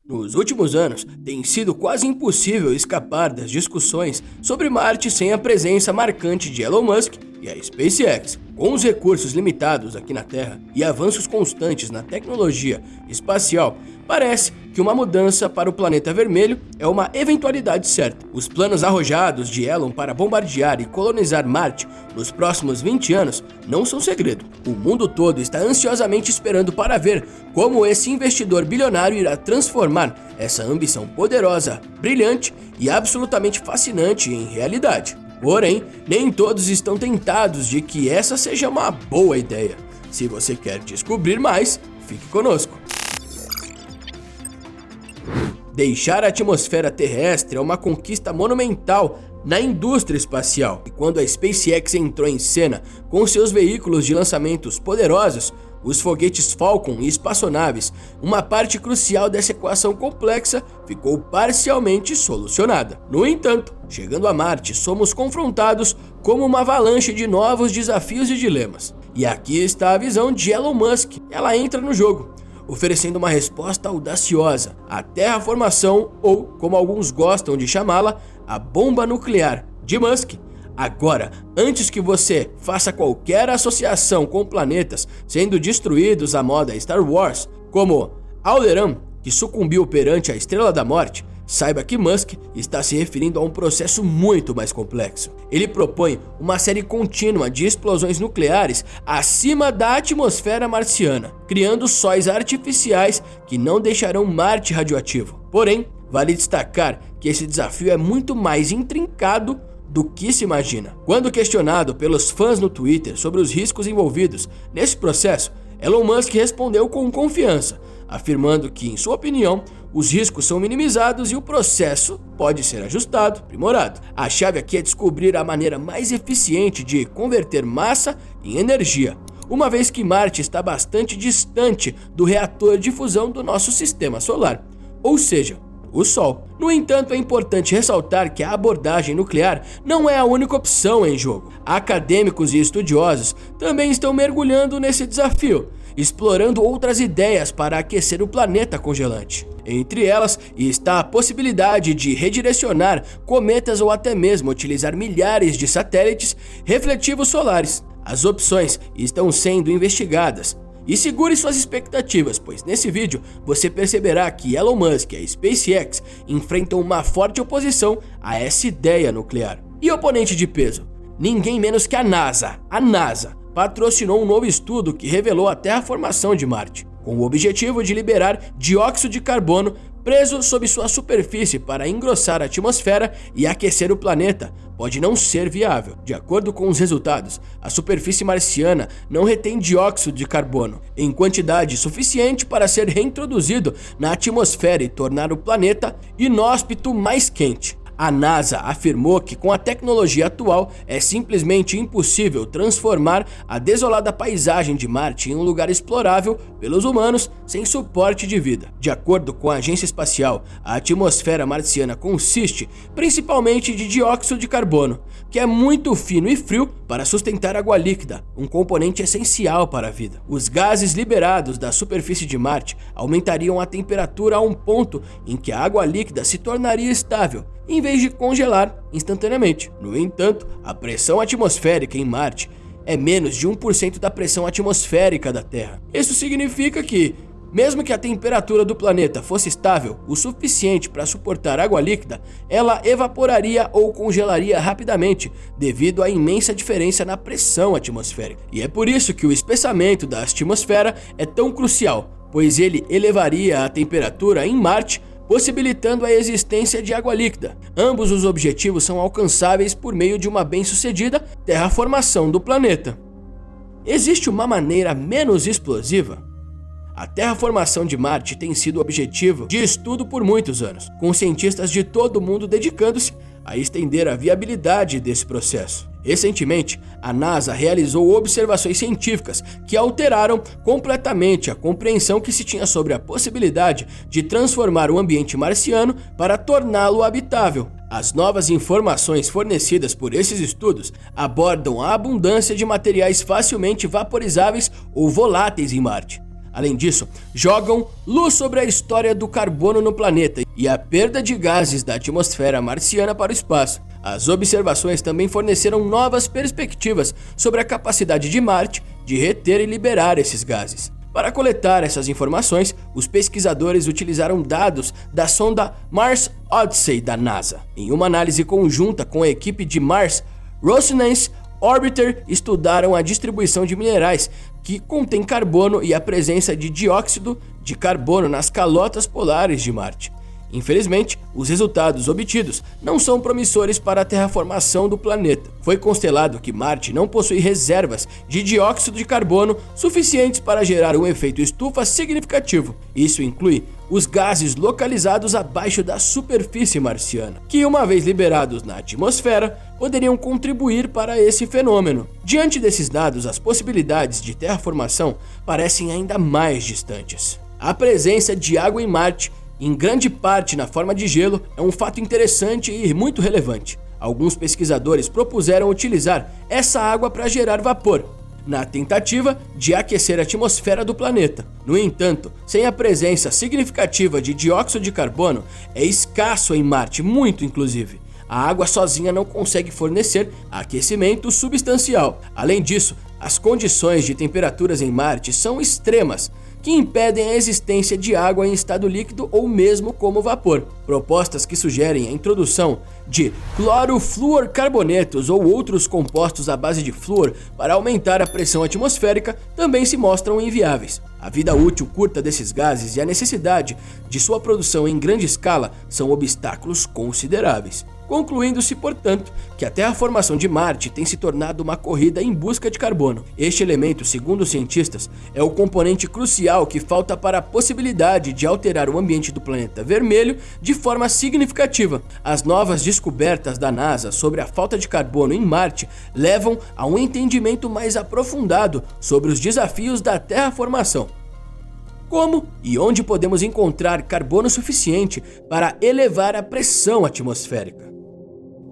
Nos últimos anos, tem sido quase impossível escapar das discussões sobre Marte sem a presença marcante de Elon Musk e a SpaceX. Com os recursos limitados aqui na Terra e avanços constantes na tecnologia espacial, parece que uma mudança para o planeta vermelho é uma eventualidade certa. Os planos arrojados de Elon para bombardear e colonizar Marte nos próximos 20 anos não são segredo. O mundo todo está ansiosamente esperando para ver como esse investidor bilionário irá transformar essa ambição poderosa, brilhante e absolutamente fascinante em realidade. Porém, nem todos estão tentados de que essa seja uma boa ideia. Se você quer descobrir mais, fique conosco. Deixar a atmosfera terrestre é uma conquista monumental na indústria espacial. E quando a SpaceX entrou em cena com seus veículos de lançamentos poderosos, os foguetes Falcon e espaçonaves, uma parte crucial dessa equação complexa ficou parcialmente solucionada. No entanto, chegando a Marte, somos confrontados com uma avalanche de novos desafios e dilemas. E aqui está a visão de Elon Musk. Ela entra no jogo, oferecendo uma resposta audaciosa: a terraformação, ou, como alguns gostam de chamá-la, a bomba nuclear de Musk. Agora, antes que você faça qualquer associação com planetas sendo destruídos à moda Star Wars, como Alderaan, que sucumbiu perante a Estrela da Morte, saiba que Musk está se referindo a um processo muito mais complexo. Ele propõe uma série contínua de explosões nucleares acima da atmosfera marciana, criando sóis artificiais que não deixarão Marte radioativo. Porém, vale destacar que esse desafio é muito mais intrincado do que se imagina. Quando questionado pelos fãs no Twitter sobre os riscos envolvidos nesse processo, Elon Musk respondeu com confiança, afirmando que, em sua opinião, os riscos são minimizados e o processo pode ser ajustado, aprimorado. A chave aqui é descobrir a maneira mais eficiente de converter massa em energia, uma vez que Marte está bastante distante do reator de fusão do nosso sistema solar, ou seja, o Sol. No entanto, é importante ressaltar que a abordagem nuclear não é a única opção em jogo. Acadêmicos e estudiosos também estão mergulhando nesse desafio, explorando outras ideias para aquecer o planeta congelante. Entre elas está a possibilidade de redirecionar cometas ou até mesmo utilizar milhares de satélites refletivos solares. As opções estão sendo investigadas. E segure suas expectativas, pois nesse vídeo você perceberá que Elon Musk e a SpaceX enfrentam uma forte oposição a essa ideia nuclear. E oponente de peso? Ninguém menos que a NASA. A NASA patrocinou um novo estudo que revelou a terraformação de Marte, com o objetivo de liberar dióxido de carbono preso sob sua superfície para engrossar a atmosfera e aquecer o planeta. Pode não ser viável. De acordo com os resultados, a superfície marciana não retém dióxido de carbono em quantidade suficiente para ser reintroduzido na atmosfera e tornar o planeta inóspito mais quente. A NASA afirmou que com a tecnologia atual é simplesmente impossível transformar a desolada paisagem de Marte em um lugar explorável pelos humanos sem suporte de vida. De acordo com a agência espacial, a atmosfera marciana consiste principalmente de dióxido de carbono, que é muito fino e frio para sustentar água líquida, um componente essencial para a vida. Os gases liberados da superfície de Marte aumentariam a temperatura a um ponto em que a água líquida se tornaria estável, em vez de congelar instantaneamente. No entanto, a pressão atmosférica em Marte é menos de 1% da pressão atmosférica da Terra. Isso significa que, mesmo que a temperatura do planeta fosse estável o suficiente para suportar água líquida, ela evaporaria ou congelaria rapidamente devido à imensa diferença na pressão atmosférica. E é por isso que o espessamento da atmosfera é tão crucial, pois ele elevaria a temperatura em Marte, possibilitando a existência de água líquida. Ambos os objetivos são alcançáveis por meio de uma bem-sucedida terraformação do planeta. Existe uma maneira menos explosiva? A terraformação de Marte tem sido objetivo de estudo por muitos anos, com cientistas de todo o mundo dedicando-se a estender a viabilidade desse processo. Recentemente, a NASA realizou observações científicas que alteraram completamente a compreensão que se tinha sobre a possibilidade de transformar o ambiente marciano para torná-lo habitável. As novas informações fornecidas por esses estudos abordam a abundância de materiais facilmente vaporizáveis ou voláteis em Marte. Além disso, jogam luz sobre a história do carbono no planeta e a perda de gases da atmosfera marciana para o espaço. As observações também forneceram novas perspectivas sobre a capacidade de Marte de reter e liberar esses gases. Para coletar essas informações, os pesquisadores utilizaram dados da sonda Mars Odyssey da NASA. Em uma análise conjunta com a equipe de Mars Reconnaissance Orbiter, estudaram a distribuição de minerais que contêm carbono e a presença de dióxido de carbono nas calotas polares de Marte. Infelizmente, os resultados obtidos não são promissores para a terraformação do planeta. Foi constelado que Marte não possui reservas de dióxido de carbono suficientes para gerar um efeito estufa significativo. Isso inclui os gases localizados abaixo da superfície marciana, que, uma vez liberados na atmosfera, poderiam contribuir para esse fenômeno. Diante desses dados, as possibilidades de terraformação parecem ainda mais distantes. A presença de água em Marte, em grande parte na forma de gelo, é um fato interessante e muito relevante. Alguns pesquisadores propuseram utilizar essa água para gerar vapor, na tentativa de aquecer a atmosfera do planeta. No entanto, sem a presença significativa de dióxido de carbono, é escasso em Marte, muito inclusive. A água sozinha não consegue fornecer aquecimento substancial. Além disso, as condições de temperaturas em Marte são extremas, que impedem a existência de água em estado líquido ou mesmo como vapor. Propostas que sugerem a introdução de clorofluorcarbonetos ou outros compostos à base de flúor para aumentar a pressão atmosférica também se mostram inviáveis. A vida útil curta desses gases e a necessidade de sua produção em grande escala são obstáculos consideráveis. Concluindo-se, portanto, que a terraformação de Marte tem se tornado uma corrida em busca de carbono. Este elemento, segundo os cientistas, é o componente crucial que falta para a possibilidade de alterar o ambiente do planeta vermelho de forma significativa. As novas descobertas da NASA sobre a falta de carbono em Marte levam a um entendimento mais aprofundado sobre os desafios da terraformação. Como e onde podemos encontrar carbono suficiente para elevar a pressão atmosférica?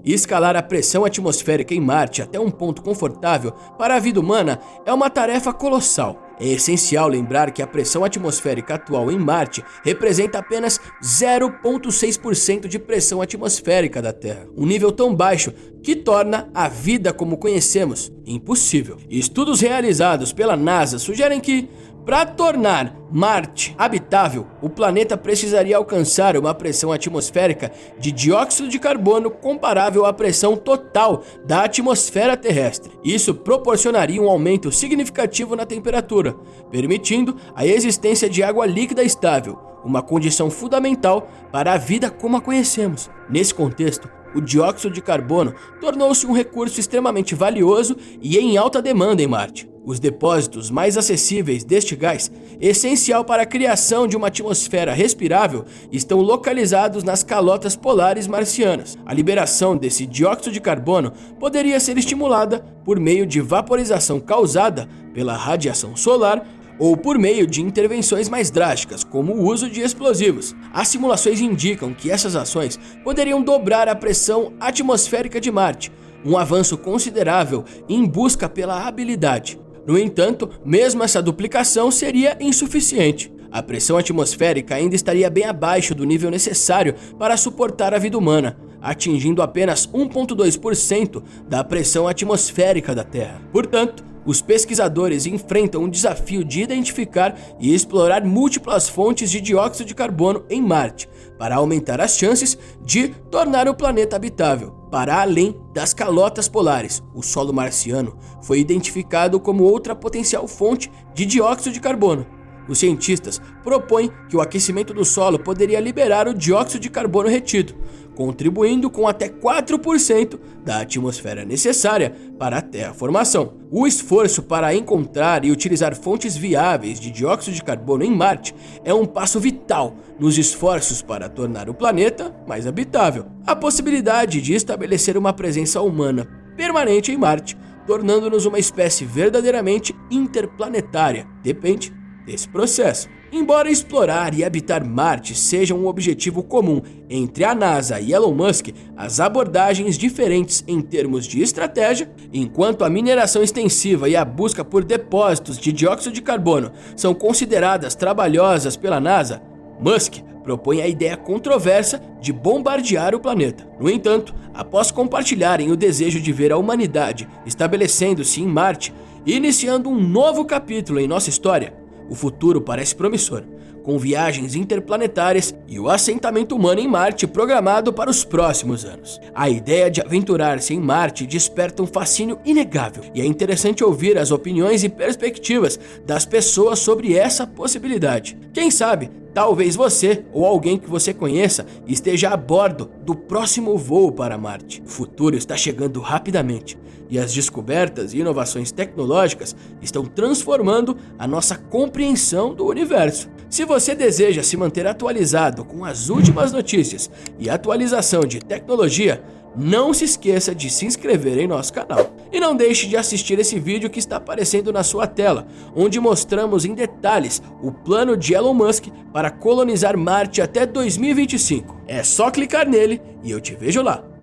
Escalar a pressão atmosférica em Marte até um ponto confortável para a vida humana é uma tarefa colossal. É essencial lembrar que a pressão atmosférica atual em Marte representa apenas 0,6% de pressão atmosférica da Terra, um nível tão baixo que torna a vida como conhecemos impossível. Estudos realizados pela NASA sugerem que, para tornar Marte habitável, o planeta precisaria alcançar uma pressão atmosférica de dióxido de carbono comparável à pressão total da atmosfera terrestre. Isso proporcionaria um aumento significativo na temperatura, permitindo a existência de água líquida estável, uma condição fundamental para a vida como a conhecemos. Nesse contexto, o dióxido de carbono tornou-se um recurso extremamente valioso e em alta demanda em Marte. Os depósitos mais acessíveis deste gás, essencial para a criação de uma atmosfera respirável, estão localizados nas calotas polares marcianas. A liberação desse dióxido de carbono poderia ser estimulada por meio de vaporização causada pela radiação solar ou por meio de intervenções mais drásticas, como o uso de explosivos. As simulações indicam que essas ações poderiam dobrar a pressão atmosférica de Marte, um avanço considerável em busca pela habilidade. No entanto, mesmo essa duplicação seria insuficiente. A pressão atmosférica ainda estaria bem abaixo do nível necessário para suportar a vida humana, atingindo apenas 1,2% da pressão atmosférica da Terra. Portanto, os pesquisadores enfrentam um desafio de identificar e explorar múltiplas fontes de dióxido de carbono em Marte, para aumentar as chances de tornar o planeta habitável. Para além das calotas polares, o solo marciano foi identificado como outra potencial fonte de dióxido de carbono. Os cientistas propõem que o aquecimento do solo poderia liberar o dióxido de carbono retido, contribuindo com até 4% da atmosfera necessária para a terraformação. O esforço para encontrar e utilizar fontes viáveis de dióxido de carbono em Marte é um passo vital nos esforços para tornar o planeta mais habitável. A possibilidade de estabelecer uma presença humana permanente em Marte, tornando-nos uma espécie verdadeiramente interplanetária, depende desse processo. Embora explorar e habitar Marte seja um objetivo comum entre a NASA e Elon Musk, as abordagens diferentes em termos de estratégia, enquanto a mineração extensiva e a busca por depósitos de dióxido de carbono são consideradas trabalhosas pela NASA, Musk propõe a ideia controversa de bombardear o planeta. No entanto, após compartilharem o desejo de ver a humanidade estabelecendo-se em Marte e iniciando um novo capítulo em nossa história, o futuro parece promissor, com viagens interplanetárias e o assentamento humano em Marte programado para os próximos anos. A ideia de aventurar-se em Marte desperta um fascínio inegável, e é interessante ouvir as opiniões e perspectivas das pessoas sobre essa possibilidade. Quem sabe, talvez você ou alguém que você conheça esteja a bordo do próximo voo para Marte. O futuro está chegando rapidamente e as descobertas e inovações tecnológicas estão transformando a nossa compreensão do universo. Se você deseja se manter atualizado com as últimas notícias e atualização de tecnologia, não se esqueça de se inscrever em nosso canal. E não deixe de assistir esse vídeo que está aparecendo na sua tela, onde mostramos em detalhes o plano de Elon Musk para colonizar Marte até 2025. É só clicar nele e eu te vejo lá.